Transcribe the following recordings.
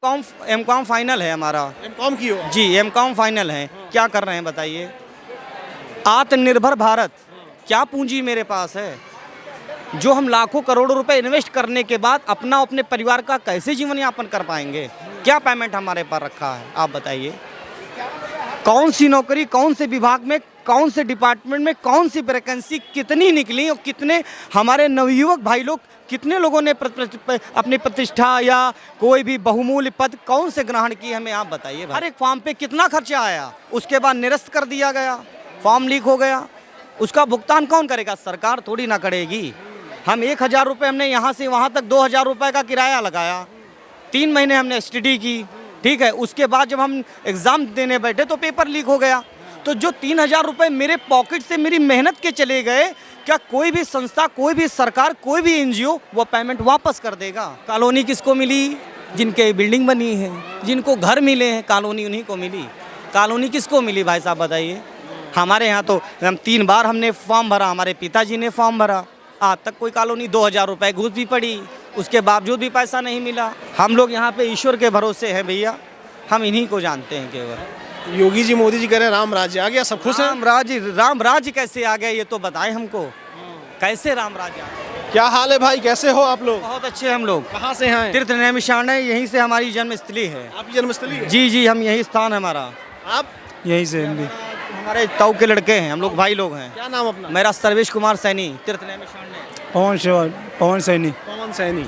M.Com final है हमारा। M.Com की हो? जी एम.कॉम फाइनल है। क्या कर रहे हैं बताइए? आत्मनिर्भर भारत, क्या पूंजी मेरे पास है जो हम लाखों करोड़ों रुपए इन्वेस्ट करने के बाद अपना अपने परिवार का कैसे जीवन यापन कर पाएंगे? क्या पेमेंट हमारे पास रखा है आप बताइए? कौन सी नौकरी, कौन से विभाग में, कौन से डिपार्टमेंट में, कौन सी वैकेंसी कितनी निकली और कितने हमारे नवयुवक भाई लोग, कितने लोगों ने अपनी प्रतिष्ठा या कोई भी बहुमूल्य पद कौन से ग्रहण किए, हमें आप बताइए। हर एक फॉर्म पे कितना खर्चा आया, उसके बाद निरस्त कर दिया गया, फॉर्म लीक हो गया, उसका भुगतान कौन करेगा? सरकार थोड़ी ना करेगी। हम 1,000 रुपये हमने यहाँ से वहाँ तक 2,000 रुपये का किराया लगाया, 3 महीने हमने स्टडी की, ठीक है। उसके बाद जब हम एग्ज़ाम देने बैठे तो पेपर लीक हो गया। तो जो 3,000 रुपये मेरे पॉकेट से मेरी मेहनत के चले गए, क्या कोई भी संस्था, कोई भी सरकार, कोई भी एनजीओ वो पेमेंट वापस कर देगा? कॉलोनी किसको मिली? जिनके बिल्डिंग बनी है, जिनको घर मिले हैं, कॉलोनी उन्हीं को मिली। कॉलोनी किसको मिली भाई साहब बताइए? हमारे यहाँ तो हम 3 बार हमने फॉर्म भरा, हमारे पिताजी ने फॉर्म भरा, आज तक कोई कॉलोनी 2,000 रुपये घूस भी पड़ी, उसके बावजूद भी पैसा नहीं मिला। हम लोग यहाँ पे ईश्वर के भरोसे हैं भैया, हम इन्हीं को जानते हैं केवल। योगी जी, मोदी जी कह रहे हैं राम राज्य आ गया, सब खुश हैं? राम राज्य कैसे आ गया ये तो बताएं हमको, कैसे राम राज्य आ गया? क्या हाल है भाई, कैसे हो आप लोग? बहुत अच्छे हम लोग। कहाँ से हैं? तीर्थ नैमिषारण्य, यहीं से हमारी जन्मस्थली है। आपकी जन्मस्थली है? जी जी, हम यही स्थान है हमारा। आप यहीं से हमारे ताऊ के लड़के हैं, हम लोग भाई लोग हैं। क्या नाम अपना? मेरा सर्वेश कुमार सैनी, तीर्थ नैमिषारण्य। पवन सैनी।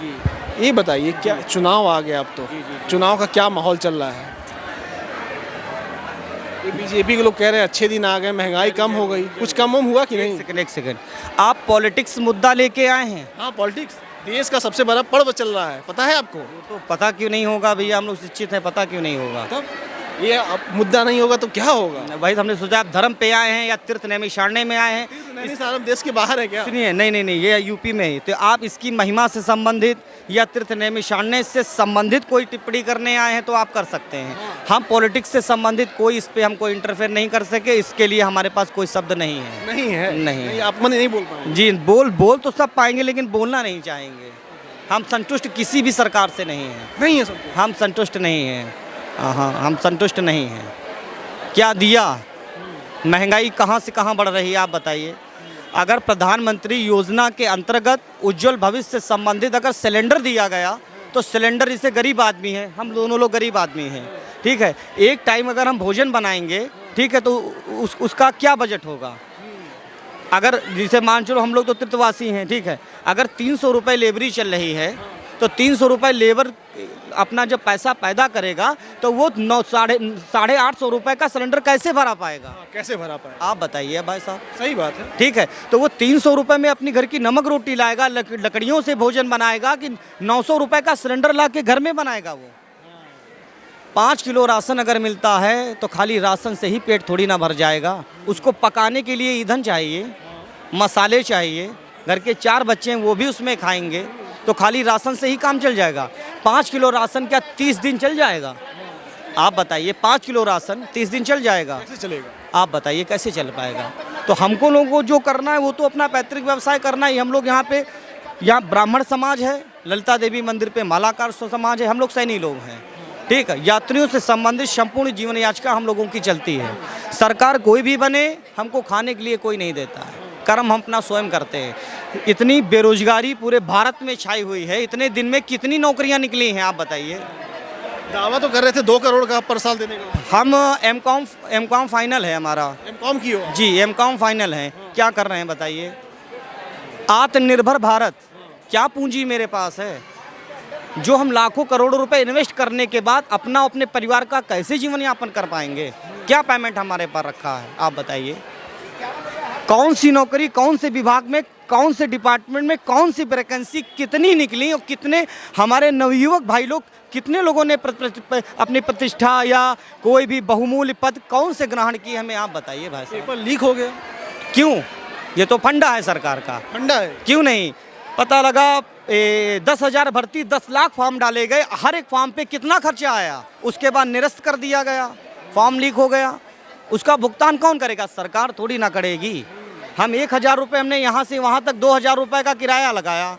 ये बताइए, क्या चुनाव आ गया अब तो, चुनाव का क्या माहौल चल रहा है? ये बीजेपी के लोग कह रहे हैं अच्छे दिन आ गए, महंगाई कम हो गई, कुछ कम हुआ कि नहीं? एक सेकंड, आप पॉलिटिक्स मुद्दा लेके आए हैं? हाँ, पॉलिटिक्स देश का सबसे बड़ा पर्व चल रहा है, पता है आपको? तो पता क्यों नहीं होगा भैया, हम लोग शिक्षित हैं, पता क्यों नहीं होगा? तब ये अब मुद्दा नहीं होगा तो क्या होगा? भाई हमने सोचा आप धर्म पे आए हैं या तीर्थ नैमिषारण्य में आए हैं। नैमिषारण्य देश के बाहर है क्या? सुनिए, नहीं, ये यूपी में है, तो आप इसकी महिमा से संबंधित या तीर्थ नैमिषारण्य से संबंधित कोई टिप्पणी करने आए हैं तो आप कर सकते हैं। हम पॉलिटिक्स से संबंधित कोई इस पे हम कोई इंटरफेयर नहीं कर सके, इसके लिए हमारे पास कोई शब्द नहीं है। नहीं, आप मन नहीं बोल पाएंगे? जी, बोल तो सब पाएंगे लेकिन बोलना नहीं चाहेंगे। हम संतुष्ट किसी भी सरकार से नहीं है। हम संतुष्ट नहीं हैं। हाँ, हम संतुष्ट नहीं हैं। क्या दिया? महंगाई कहाँ से कहाँ बढ़ रही है आप बताइए? अगर प्रधानमंत्री योजना के अंतर्गत उज्जवल भविष्य से संबंधित अगर सिलेंडर दिया गया तो सिलेंडर, जिसे गरीब आदमी है, हम दोनों लोग गरीब आदमी हैं, ठीक है, एक टाइम अगर हम भोजन बनाएंगे, ठीक है, तो उसका क्या बजट होगा? अगर जिसे मान चलो हम लोग तो तीर्थवासी हैं, ठीक है, अगर 300 रुपये लेबरी चल रही है तो 300 रुपये लेबर अपना जब पैसा पैदा करेगा तो वो 850 रुपये का सिलेंडर कैसे भरा पाएगा? कैसे भरा पाएगा आप बताइए भाई साहब। सही बात है, ठीक है, तो वो 300 रुपये में अपनी घर की नमक रोटी लाएगा, लकड़ियों से भोजन बनाएगा कि 900 रुपये का सिलेंडर ला के घर में बनाएगा? वो 5 किलो राशन अगर मिलता है तो खाली राशन से ही पेट थोड़ी ना भर जाएगा, उसको पकाने के लिए ईंधन चाहिए, मसाले चाहिए, घर के 4 बच्चे हैं वो भी उसमें खाएंगे, तो खाली राशन से ही काम चल जाएगा? 5 किलो राशन क्या 30 दिन चल जाएगा? आप बताइए, 5 किलो राशन 30 दिन चल जाएगा? कैसे चलेगा? आप बताइए कैसे चल पाएगा? तो हमको लोगों को जो करना है वो तो अपना पैतृक व्यवसाय करना ही। हम लोग यहाँ ब्राह्मण समाज है, ललिता देवी मंदिर पे मालाकार समाज है, हम लोग सैनी लोग हैं, ठीक है। यात्रियों से संबंधित संपूर्ण जीवन याचिका हम लोगों की चलती है। सरकार कोई भी बने, हमको खाने के लिए कोई नहीं देता है, कर्म हम अपना स्वयं करते हैं। इतनी बेरोजगारी पूरे भारत में छाई हुई है, इतने दिन में कितनी नौकरियां निकली हैं आप बताइए? दावा तो कर रहे थे 2 करोड़ का पर साल देने का। हम एम.कॉम फाइनल है हमारा। एम.कॉम की हो? जी एम.कॉम फाइनल है। क्या कर रहे हैं बताइए? आत्मनिर्भर भारत, क्या पूंजी मेरे पास है जो हम लाखों करोड़ों रुपए इन्वेस्ट करने के बाद अपना अपने परिवार का कैसे जीवन यापन कर पाएंगे? क्या पेमेंट हमारे पास रखा है आप बताइए? कौन सी नौकरी, कौन से विभाग में, कौन से डिपार्टमेंट में, कौन सी वैकेंसी कितनी निकली और कितने हमारे नवयुवक भाई लोग, कितने लोगों ने अपनी प्रतिष्ठा या कोई भी बहुमूल्य पद कौन से ग्रहण किए, हमें आप बताइए भाई साहब। पेपर लीक हो गया क्यों? ये तो फंडा है सरकार का। फंडा है? क्यों नहीं पता लगा? 10,000 भर्ती, 10 लाख फॉर्म डाले गए, हर एक फॉर्म पे कितना खर्चा आया, उसके बाद निरस्त कर दिया गया, फॉर्म लीक हो गया, उसका भुगतान कौन करेगा? सरकार थोड़ी ना करेगी। हम 1,000 रुपये हमने यहाँ से वहाँ तक 2,000 रुपये का किराया लगाया,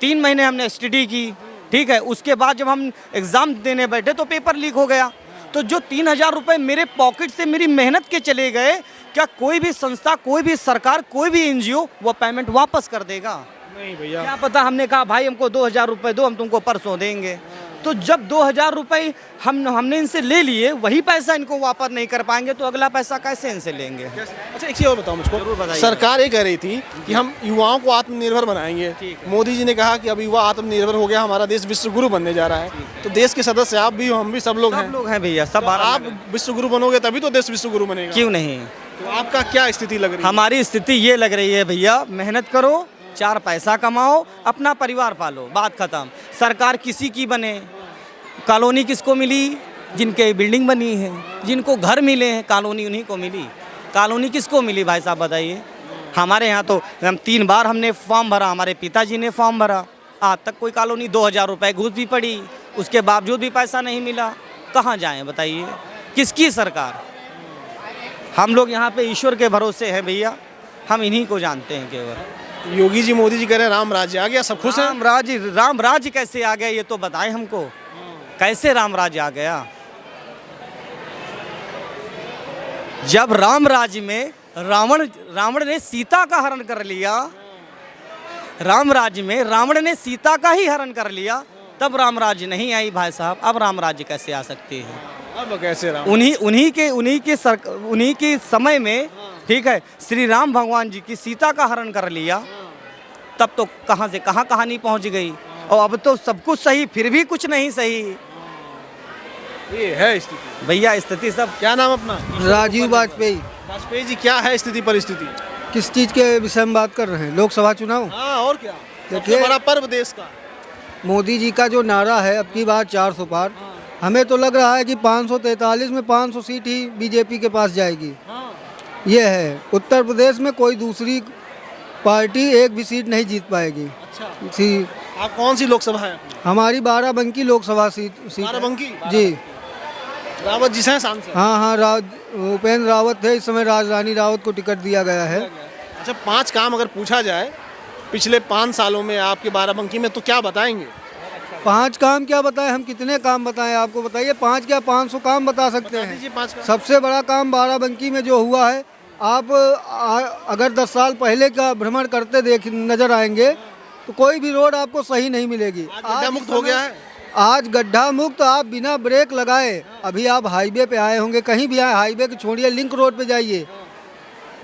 3 महीने हमने स्टडी की, ठीक है, उसके बाद जब हम एग्ज़ाम देने बैठे तो पेपर लीक हो गया। तो जो 3,000 रुपये मेरे पॉकेट से मेरी मेहनत के चले गए, क्या कोई भी संस्था, कोई भी सरकार, कोई भी एनजीओ वो पेमेंट वापस कर देगा? नहीं भैया। क्या पता, हमने कहा भाई हमको 2,000 रुपये दो, हम तुमको परसों देंगे। तो जब 2,000 रुपये हमने इनसे ले लिए, वही पैसा इनको वापस नहीं कर पाएंगे तो अगला पैसा कैसे इनसे लेंगे? अच्छा, एक चीज़ और बताओ मुझको। जरूर बताइए। सरकार ये कह रही थी कि हम युवाओं को आत्मनिर्भर बनाएंगे। ठीक है। मोदी जी ने कहा कि अब युवा आत्मनिर्भर हो गया, हमारा देश विश्व गुरु बनने जा रहा है। तो देश के सदस्य आप भी हो, हम भी, सब लोग सब हैं। लोग हैं भैया, सब तो 12 आप विश्व गुरु बनोगे तभी तो देश विश्व गुरु बनेगा। क्यों नहीं? तो आपका क्या स्थिति लग रही है? हमारी स्थिति ये लग रही है भैया, मेहनत करो, 4 पैसा कमाओ, अपना परिवार पालो, बात खत्म। सरकार किसी की बने, कॉलोनी किसको मिली? जिनके बिल्डिंग बनी है, जिनको घर मिले हैं, कॉलोनी उन्हीं को मिली। कॉलोनी किसको मिली भाई साहब बताइए? हमारे यहाँ तो हम 3 बार हमने फॉर्म भरा, हमारे पिताजी ने फॉर्म भरा, आज तक कोई कॉलोनी 2,000 रुपये घूस भी पड़ी, उसके बावजूद भी पैसा नहीं मिला। कहाँ जाएं बताइए? किसकी सरकार? हम लोग यहाँ पे ईश्वर के भरोसे हैं भैया, हम इन्हीं को जानते हैं केवल। योगी जी, मोदी जी कह रहे हैं राम राज्य आ गया, सब खुश हैं। राम राज्य कैसे आ गया ये तो बताएं हमको, कैसे राम राज्य आ गया? जब राम राज्य में रावण ने सीता का हरण कर लिया, राम राज्य में रावण ने सीता का ही हरण कर लिया, तब राम राज्य नहीं आई भाई साहब। अब राम राज्य कैसे आ सकती है? अब कैसे राम? उन्हीं के समय में, ठीक है, श्री राम भगवान जी की सीता का हरण कर लिया, तब तो कहाँ से कहाँ कहानी पहुँच गई। और अब तो सब कुछ सही, फिर भी कुछ नहीं सही। ये है स्थिति भैया, स्थिति सब। क्या नाम अपना? राजीव वाजपेयी। वाजपेयी जी, क्या है स्थिति परिस्थिति? किस चीज़ के विषय में बात कर रहे हैं? लोकसभा चुनाव। हाँ, और क्या? देखिए, सबसे बड़ा पर्व देश का। मोदी जी का जो नारा है अब की बार 400 पार, हमें तो लग रहा है कि 543 में 500 सीट ही बीजेपी के पास जाएगी। ये है, उत्तर प्रदेश में कोई दूसरी पार्टी एक भी सीट नहीं जीत पाएगी। अच्छा, आप कौन सी लोकसभा है? हमारी बाराबंकी लोकसभा सीट है। बाराबंकी? जी। रावत जी हैं सांसद? हाँ, उपेंद्र रावत थे, इस समय राजरानी रावत को टिकट दिया गया है। अच्छा, 5 काम अगर पूछा जाए पिछले 5 सालों में आपके बाराबंकी में, तो क्या बताएंगे? 5 काम क्या बताएं, हम कितने काम बताएं आपको? बताइए, 5 क्या 500 काम बता सकते हैं। दीजिए 5 काम। सबसे बड़ा काम बाराबंकी में जो हुआ है, आप अगर 10 साल पहले का भ्रमण करते नजर आएंगे तो कोई भी रोड आपको सही नहीं मिलेगी। गड्ढा मुक्त हो गया है। आज गड्ढा मुक्त, आप बिना ब्रेक लगाए, अभी आप हाईवे पे आए होंगे, कहीं भी आए, हाईवे को छोड़िए, लिंक रोड पे जाइए,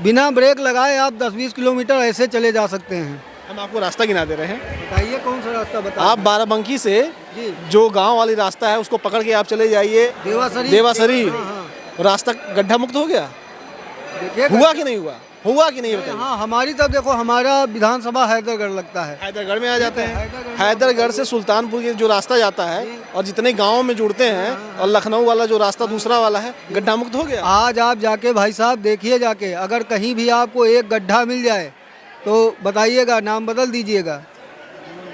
बिना ब्रेक लगाए आप 10-20 किलोमीटर ऐसे चले जा सकते हैं। हम आपको रास्ता गिना दे रहे हैं, बताइए कौन सा रास्ता बताइए। आप बाराबंकी से जी, जो गांव वाली रास्ता है उसको पकड़ के आप चले जाइए देवासरी। हाँ। रास्ता गड्ढा मुक्त हो गया? देखिए, हुआ कि नहीं हुआ? हुआ कि नहीं बताइए? हाँ, हमारी तरफ देखो, हमारा विधानसभा हैदरगढ़ लगता है। हैदरगढ़ में आ जाते हैं। हैदरगढ़ से सुल्तानपुर के जो रास्ता जाता है और जितने गांवों में जुड़ते हैं, और लखनऊ वाला जो रास्ता दूसरा वाला है, गड्ढा मुक्त हो गया। आज आप जाके भाई साहब देखिए, जाके अगर कहीं भी आपको एक गड्ढा मिल जाए तो बताइएगा, नाम बदल दीजिएगा।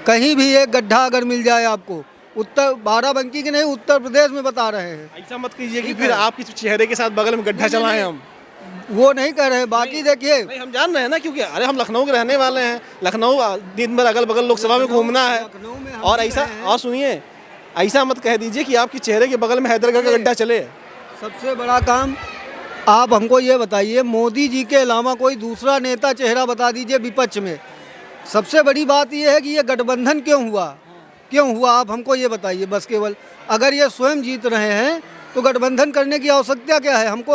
कहीं भी एक गड्ढा अगर मिल जाए आपको, उत्तर बाराबंकी के नहीं, उत्तर प्रदेश में बता रहे हैं। ऐसा मत कीजिए कि फिर आपके चेहरे के साथ बगल में गड्ढा चलाएं हम। वो नहीं कर रहे, बाकी देखिए। नहीं, हम जान रहे हैं ना, क्योंकि अरे हम लखनऊ के रहने वाले हैं। लखनऊ दिन भर अगल बगल लोकसभा में घूमना है। लखनऊ में हम और भी ऐसा, रहे हैं। और सुनिए, ऐसा मत कह दीजिए कि आपके चेहरे के बगल में हैदरगढ़ का गड्ढा चले। सबसे बड़ा काम आप हमको ये बताइए, मोदी जी के अलावा कोई दूसरा नेता चेहरा बता दीजिए विपक्ष में। सबसे बड़ी बात ये है कि ये गठबंधन क्यों हुआ, आप हमको ये बताइए बस केवल। अगर ये स्वयं जीत रहे हैं तो गठबंधन करने की आवश्यकता क्या है? हमको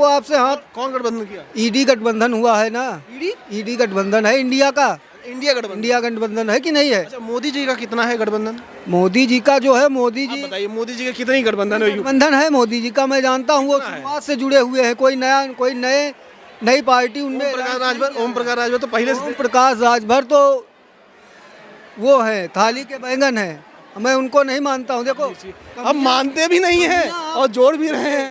आपसे हाथ। कौन गठबंधन किया? ईडी गठबंधन हुआ है ना। ईडी गठबंधन है इंडिया का। इंडिया गठबंधन। इंडिया गठबंधन है कि नहीं है? अच्छा, मोदी जी का कितना है गठबंधन? मोदी जी का जो है, मोदी जी बताइए, मोदी जी का कितनी गठबंधन है? गठबंधन है मोदी जी का, मैं जानता हूँ, वो शुरुआत से जुड़े हुए हैं। कोई नई पार्टी उनमें। ओम प्रकाश राजभर तो पहले से ओम प्रकाश राजभर तो वो है, थाली के बैंगन है, मैं उनको नहीं मानता हूँ। देखो, अब मानते भी नहीं हैं और जोड़ भी रहे हैं।